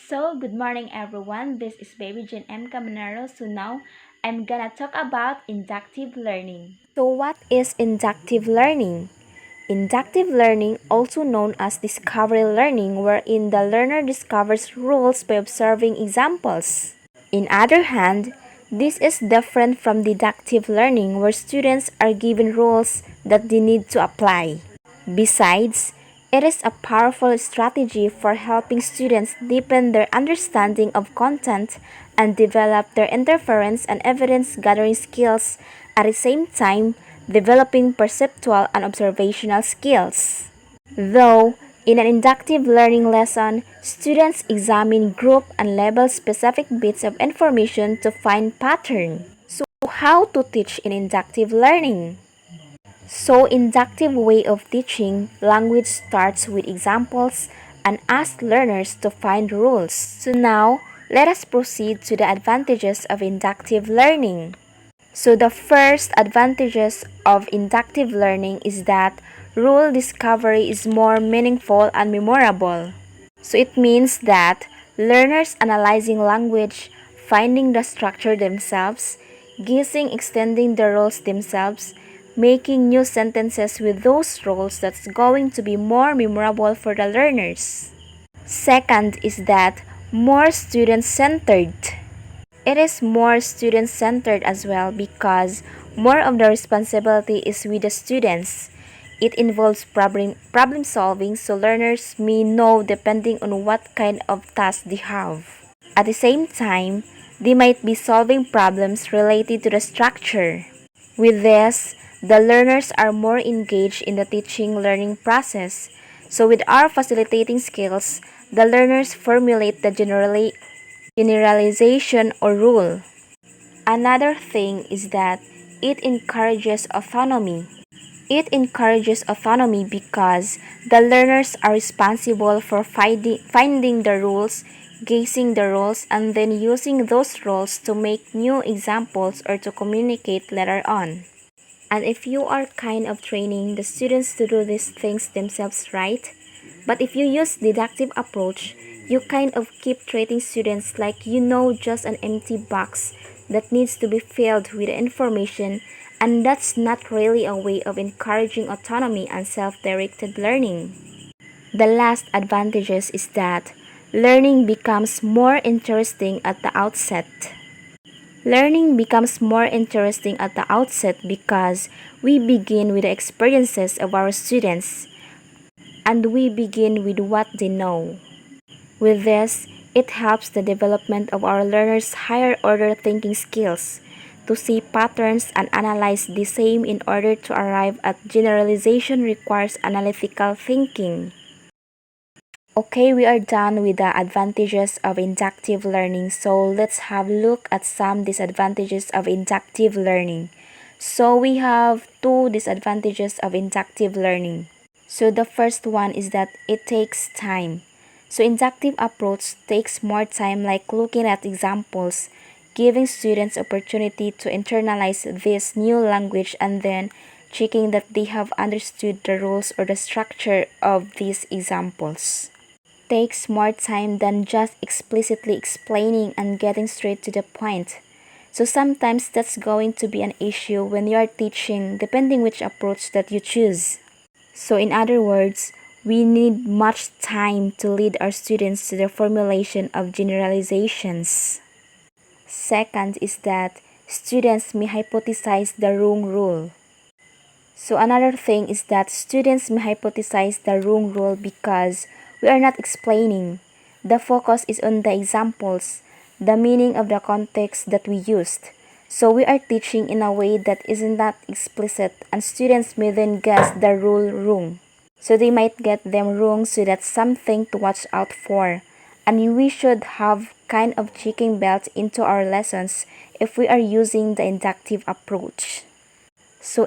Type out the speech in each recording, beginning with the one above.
Good morning everyone. This is Baby Jane M. Caminero. Now I'm gonna talk about inductive learning. So, what is inductive learning? Inductive learning, also known as discovery learning, wherein the learner discovers rules by observing examples. In other hand, this is different from deductive learning, where students are given rules that they need to apply. Besides, it is a powerful strategy for helping students deepen their understanding of content and develop their inference and evidence gathering skills at the same time developing perceptual and observational skills. Though, in an inductive learning lesson, students examine group and label specific bits of information to find pattern. So, how to teach in inductive learning? Inductive way of teaching language starts with examples and asks learners to find rules. Now, let us proceed to the advantages of inductive learning. The first advantages of inductive learning is that rule discovery is more meaningful and memorable. It means that learners analyzing language, finding the structure themselves, guessing extending the rules themselves, making new sentences with those rules that's going to be more memorable for the learners. Second is that more student centered. It is more student centered as well because more of the responsibility is with the students. It involves problem solving, so learners may know depending on what kind of task they have. At the same time, they might be solving problems related to the structure. With this, the learners are more engaged in the teaching learning process. So with our facilitating skills, the learners formulate the generalization or rule. Another thing is that it encourages autonomy. It encourages autonomy because the learners are responsible for finding the rules, guessing the rules, and then using those rules to make new examples or to communicate later on. And if you are kind of training the students to do these things themselves, right? But if you use deductive approach, you kind of keep treating students like you know just an empty box that needs to be filled with information, and that's not really a way of encouraging autonomy and self-directed learning. The last advantages is that learning becomes more interesting at the outset. Learning becomes more interesting at the outset because we begin with the experiences of our students and we begin with what they know. With this, it helps the development of our learners' higher order thinking skills to see patterns and analyze the same in order to arrive at generalization requires analytical thinking. Okay, we are done with the advantages of inductive learning. Let's have a look at some disadvantages of inductive learning. We have two disadvantages of inductive learning. The first one is that it takes time. Inductive approach takes more time, like looking at examples, giving students opportunity to internalize this new language and then checking that they have understood the rules or the structure of these examples. Takes more time than just explicitly explaining and getting straight to the point. Sometimes that's going to be an issue when you are teaching, depending which approach that you choose. In other words, we need much time to lead our students to the formulation of generalizations. Second is that students may hypothesize the wrong rule. Another thing is that students may hypothesize the wrong rule because we are not explaining. The focus is on the examples, the meaning of the context that we used. We are teaching in a way that isn't that explicit, and students may then guess the rule wrong. They might get them wrong, so that's something to watch out for. And we should have kind of checking belt into our lessons if we are using the inductive approach.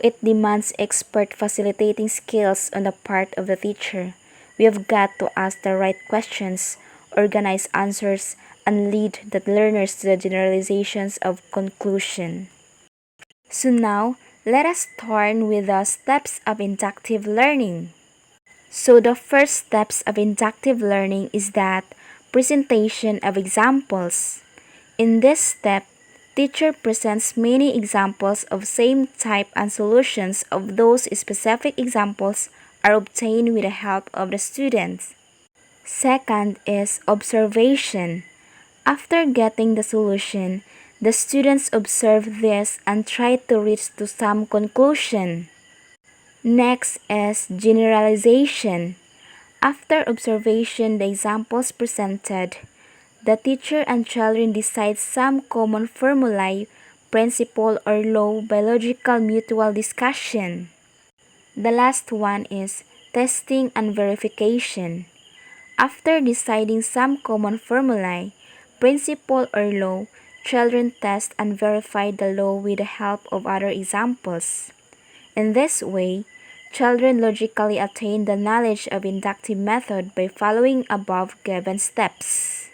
It demands expert facilitating skills on the part of the teacher. We have got to ask the right questions, organize answers, and lead the learners to the generalizations of conclusion. Now, let us turn with the steps of inductive learning. The first steps of inductive learning is that presentation of examples. In this step, teacher presents many examples of same type and solutions of those specific examples are obtained with the help of the students. Second is observation. After getting the solution, the students observe this and try to reach to some conclusion. Next is generalization. After observation the examples presented, the teacher and children decide some common formulae, principle or law by logical mutual discussion. The last one is testing and verification. After deciding some common formulae, principle or law, children test and verify the law with the help of other examples. In this way, children logically attain the knowledge of inductive method by following above given steps.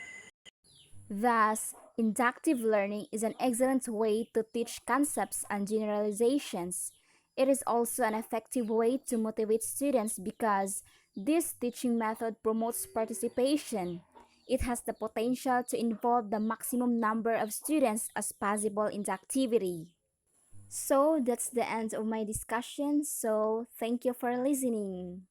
Thus, inductive learning is an excellent way to teach concepts and generalizations. It is also an effective way to motivate students because this teaching method promotes participation. It has the potential to involve the maximum number of students as possible in the activity. So that's the end of my discussion. So thank you for listening.